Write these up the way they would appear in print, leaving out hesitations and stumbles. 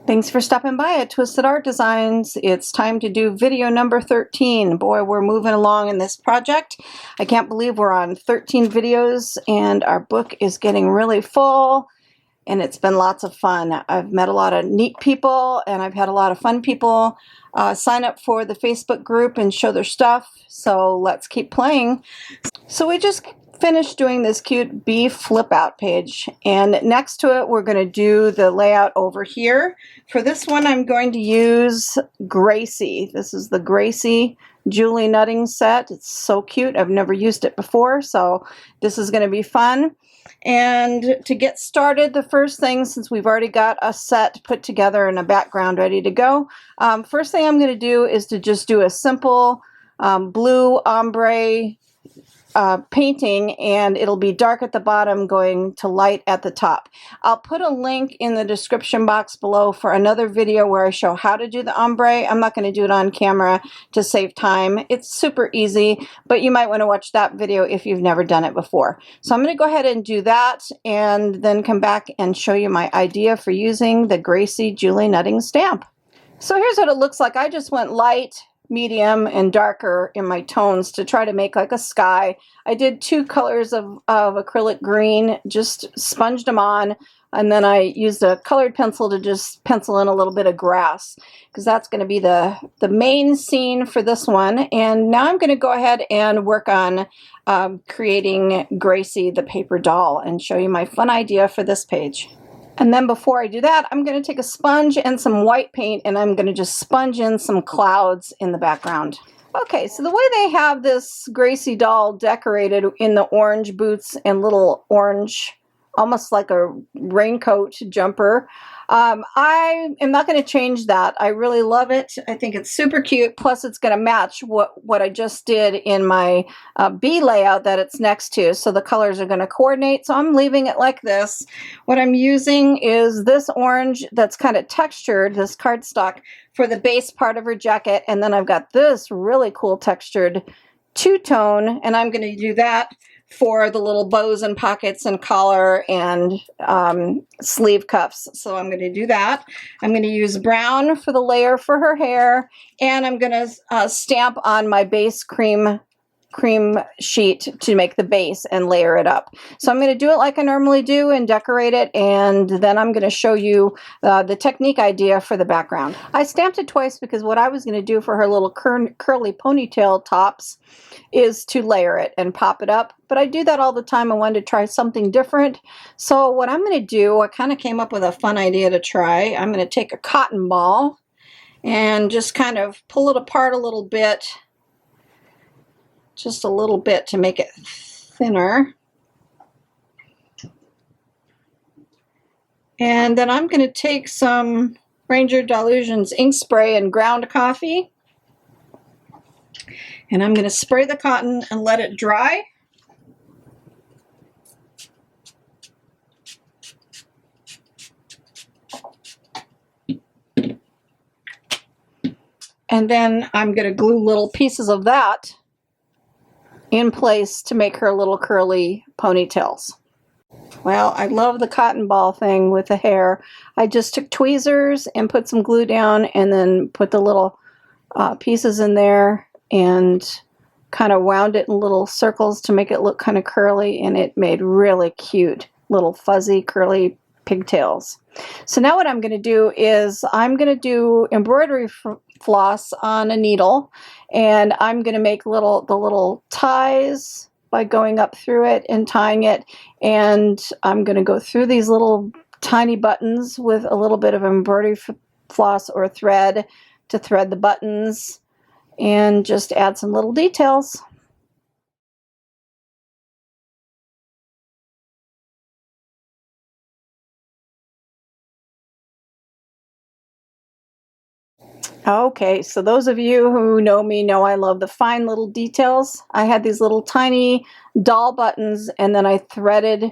Thanks for stopping by at Twisted Art Designs. It's time to do video number 13. Boy, we're moving along in this project. I can't believe we're on 13 videos and our book is getting really full and it's been lots of fun. I've met a lot of neat people and I've had a lot of fun people sign up for the Facebook group and show their stuff. So let's keep playing. So we just finished doing this cute bee flip out page, and next to it we're going to do the layout over here. For this one I'm going to use Gracie. This is the Gracie Julie Nutting set. It's so cute. I've never used it before, so this is going to be fun. And to get started, the first thing, since we've already got a set put together and a background ready to go, first thing I'm going to do is to just do a simple blue ombre painting, and it'll be dark at the bottom going to light at the top. I'll put a link in the description box below for another video where I show how to do the ombre. I'm not going to do it on camera to save time. It's super easy, but you might want to watch that video if you've never done it before. So I'm going to go ahead and do that and then come back and show you my idea for using the Gracie Julie Nutting stamp. So here's what it looks like. I just went light, medium, and darker in my tones to try to make like a sky. I did two colors of acrylic green, just sponged them on, and then I used a colored pencil to just pencil in a little bit of grass, because that's going to be the main scene for this one. And now I'm going to go ahead and work on creating Gracie the paper doll and show you my fun idea for this page. And then before I do that, I'm going to take a sponge and some white paint, and I'm going to just sponge in some clouds in the background. Okay, so the way they have this Gracie doll decorated in the orange boots and little orange, almost like a raincoat jumper, I am not going to change that. I really love it. I think it's super cute. Plus, it's going to match what I just did in my bee layout that it's next to. So the colors are going to coordinate. So I'm leaving it like this. What I'm using is this orange that's kind of textured, this cardstock, for the base part of her jacket. And then I've got this really cool textured two-tone, and I'm going to do that for the little bows and pockets and collar and sleeve cuffs. So I'm going to do that. I'm going to use brown for the layer for her hair, and I'm going to stamp on my base cream sheet to make the base and layer it up. So I'm going to do it like I normally do and decorate it, and then I'm going to show you the technique idea for the background. I stamped it twice because what I was going to do for her little curly ponytail tops is to layer it and pop it up, but I do that all the time. I wanted to try something different. So what I'm going to do, I kind of came up with a fun idea to try. I'm going to take a cotton ball and just kind of pull it apart a little bit, just a little bit to make it thinner. And then I'm going to take some Ranger Delusions ink spray and ground coffee, and I'm going to spray the cotton and let it dry. And then I'm going to glue little pieces of that in place to make her little curly ponytails. Well, I love the cotton ball thing with the hair. I just took tweezers and put some glue down and then put the little pieces in there and kind of wound it in little circles to make it look kind of curly, and it made really cute little fuzzy curly pigtails. So now what I'm going to do is I'm going to do embroidery floss on a needle, and I'm going to make the little ties by going up through it and tying it, and I'm going to go through these little tiny buttons with a little bit of embroidery floss or thread to thread the buttons and just add some little details. Okay, so those of you who know me know I love the fine little details. I had these little tiny doll buttons, and then I threaded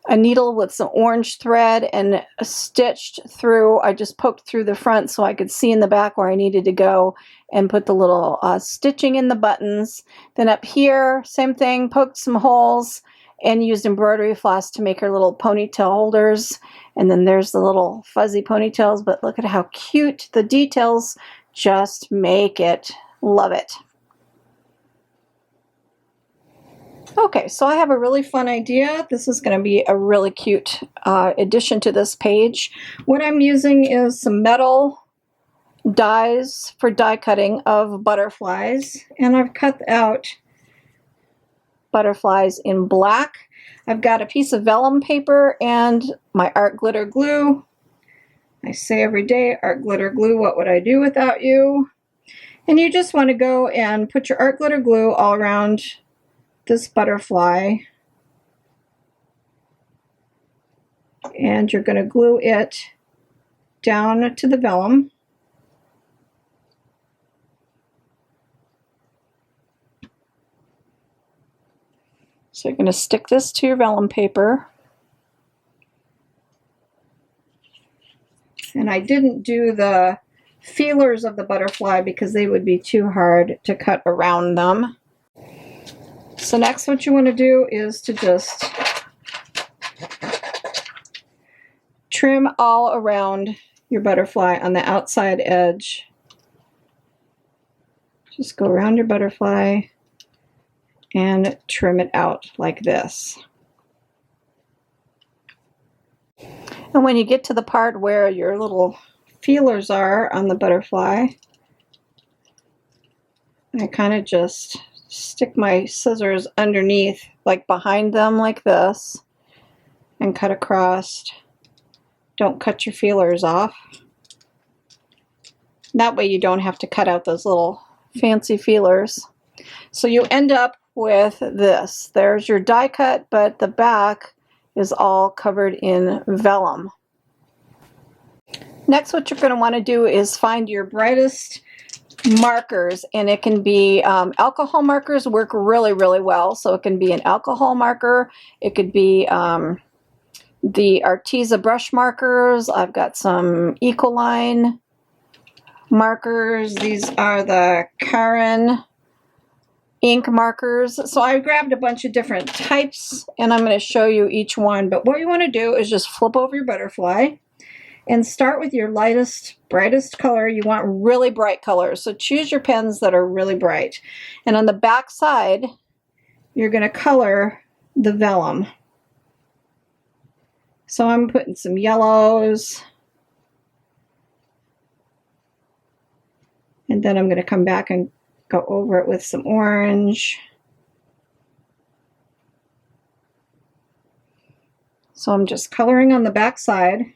a needle with some orange thread and stitched through. I just poked through the front so I could see in the back where I needed to go and put the little stitching in the buttons. Then up here, same thing, poked some holes and used embroidery floss to make her little ponytail holders. And then there's the little fuzzy ponytails, but look at how cute the details just make it. Love it. Okay, so I have a really fun idea. This is going to be a really cute addition to this page. What I'm using is some metal dies for die cutting of butterflies, and I've cut out butterflies in black. I've got a piece of vellum paper and my art glitter glue. I say every day, art glitter glue, what would I do without you? And you just want to go and put your art glitter glue all around this butterfly, and you're going to glue it down to the vellum. So you're going to stick this to your vellum paper. And I didn't do the feelers of the butterfly because they would be too hard to cut around them. So next what you want to do is to just trim all around your butterfly on the outside edge. Just go around your butterfly and trim it out like this. And when you get to the part where your little feelers are on the butterfly, I kind of just stick my scissors underneath, like behind them like this, and cut across. Don't cut your feelers off. That way you don't have to cut out those little fancy feelers. So you end up with this. There's your die cut, but the back is all covered in vellum. Next, what you're going to want to do is find your brightest markers, and it can be alcohol markers work really, really well. So it can be an alcohol marker. It could be the Arteza brush markers. I've got some Ecoline markers. These are the Karen ink markers. So I grabbed a bunch of different types, and I'm going to show you each one. But what you want to do is just flip over your butterfly and start with your lightest, brightest color. You want really bright colors, so choose your pens that are really bright. And on the back side, you're going to color the vellum. So I'm putting some yellows, and then I'm going to come back and go over it with some orange. So I'm just coloring on the back side.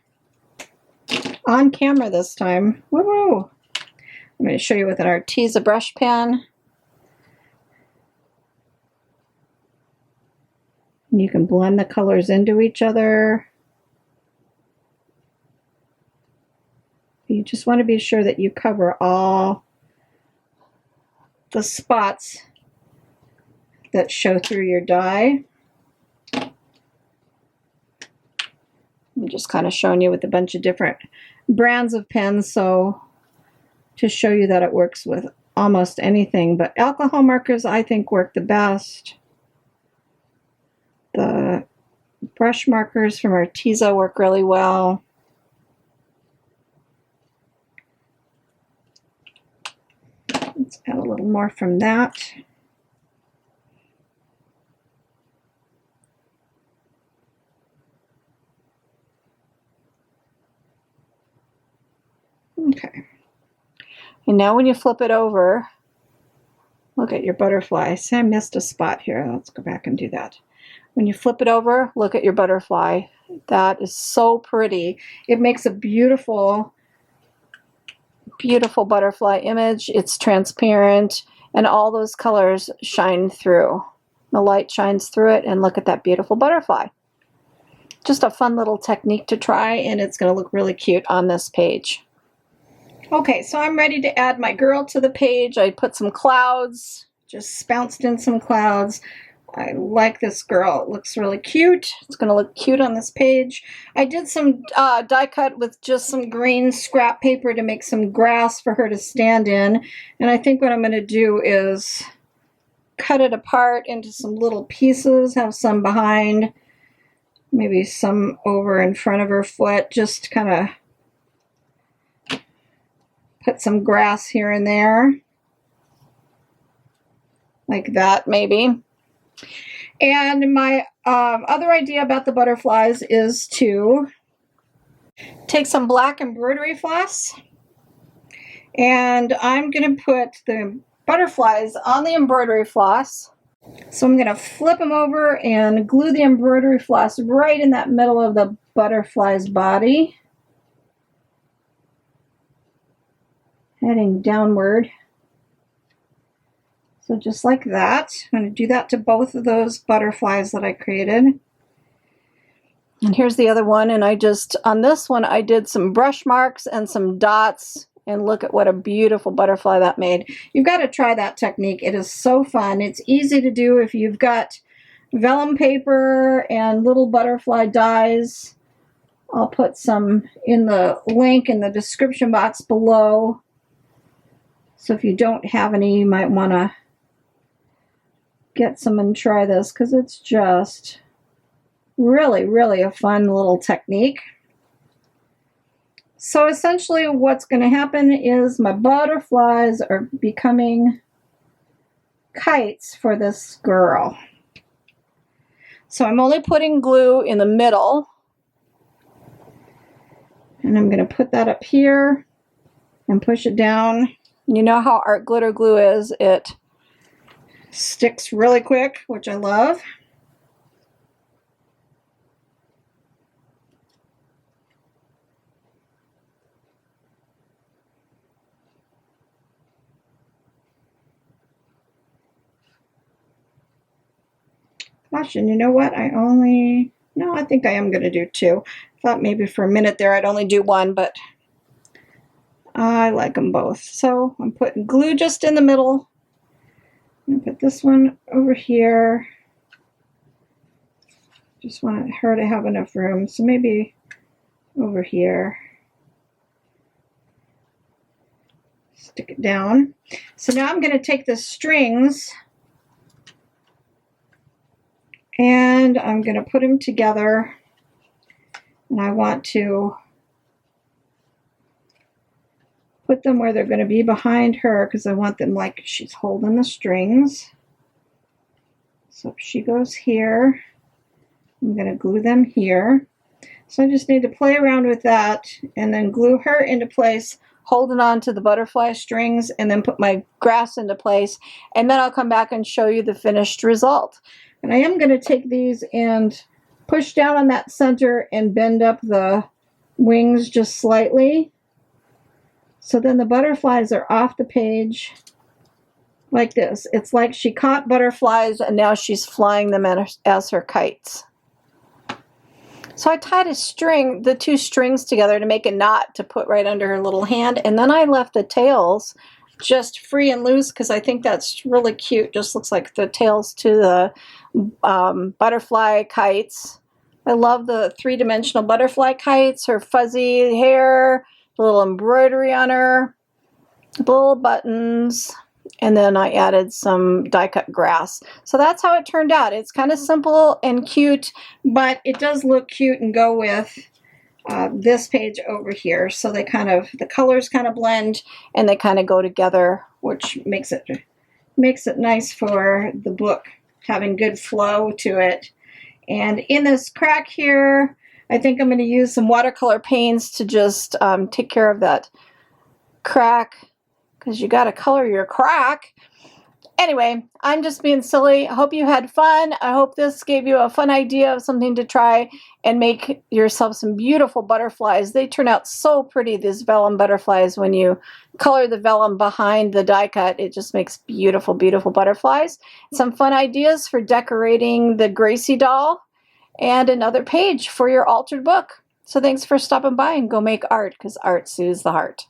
On camera this time. Woo-hoo! I'm going to show you with an Arteza brush pen. And you can blend the colors into each other. You just want to be sure that you cover all the spots that show through your die. I'm just kind of showing you with a bunch of different brands of pens, so to show you that it works with almost anything, but alcohol markers I think work the best. The brush markers from Arteza work really well. Let's add a little more from that. Okay. And now when you flip it over, look at your butterfly. See, I missed a spot here. Let's go back and do that. When you flip it over, look at your butterfly. That is so pretty. It makes a beautiful, beautiful butterfly image. It's transparent, and all those colors shine through. The light shines through it, and look at that beautiful butterfly. Just a fun little technique to try, and it's going to look really cute on this page. Okay, so I'm ready to add my girl to the page. I put some clouds, just bounced in some clouds. I like this girl. It looks really cute. It's going to look cute on this page. I did some die cut with just some green scrap paper to make some grass for her to stand in. And I think what I'm going to do is cut it apart into some little pieces, have some behind, maybe some over in front of her foot, just kind of put some grass here and there, like that maybe. And my other idea about the butterflies is to take some black embroidery floss, and I'm going to put the butterflies on the embroidery floss. So I'm going to flip them over and glue the embroidery floss right in that middle of the butterfly's body, heading downward. So just like that. I'm going to do that to both of those butterflies that I created. And here's the other one, and on this one I did some brush marks and some dots, and look at what a beautiful butterfly that made. You've got to try that technique. It is so fun. It's easy to do if you've got vellum paper and little butterfly dies. I'll put some in the link in the description box below. So if you don't have any, you might want to get some and try this, because it's just really, really a fun little technique. So essentially what's going to happen is my butterflies are becoming kites for this girl. So I'm only putting glue in the middle, and I'm going to put that up here and push it down. You know how art glitter glue is. It sticks really quick, which I love. Gosh, and you know what? I think I am going to do two. I thought maybe for a minute there I'd only do one, but I like them both. So I'm putting glue just in the middle. I'm going to put this one over here. Just want her to have enough room, so maybe over here. Stick it down. So now I'm going to take the strings and I'm going to put them together, and I want to put them where they're going to be behind her, because I want them like she's holding the strings. So if she goes here, I'm going to glue them here. So I just need to play around with that and then glue her into place, holding on to the butterfly strings, and then put my grass into place, and then I'll come back and show you the finished result. And I am going to take these and push down on that center and bend up the wings just slightly. So then the butterflies are off the page like this. It's like she caught butterflies and now she's flying them as her kites. So I tied the two strings together to make a knot to put right under her little hand, and then I left the tails just free and loose because I think that's really cute. Just looks like the tails to the butterfly kites. I love the three-dimensional butterfly kites, her fuzzy hair, the little embroidery on her, the little buttons, and then I added some die-cut grass. So that's how it turned out. It's kind of simple and cute, but it does look cute and go with this page over here. So they the colors kind of blend and they kind of go together, which makes it nice for the book, having good flow to it. And in this crack here, I think I'm going to use some watercolor paints to just take care of that crack, because you got to color your crack. Anyway, I'm just being silly. I hope you had fun. I hope this gave you a fun idea of something to try and make yourself some beautiful butterflies. They turn out so pretty, these vellum butterflies. When you color the vellum behind the die cut, it just makes beautiful, beautiful butterflies. Some fun ideas for decorating the Gracie doll, and another page for your altered book. So thanks for stopping by, and go make art, because art soothes the heart.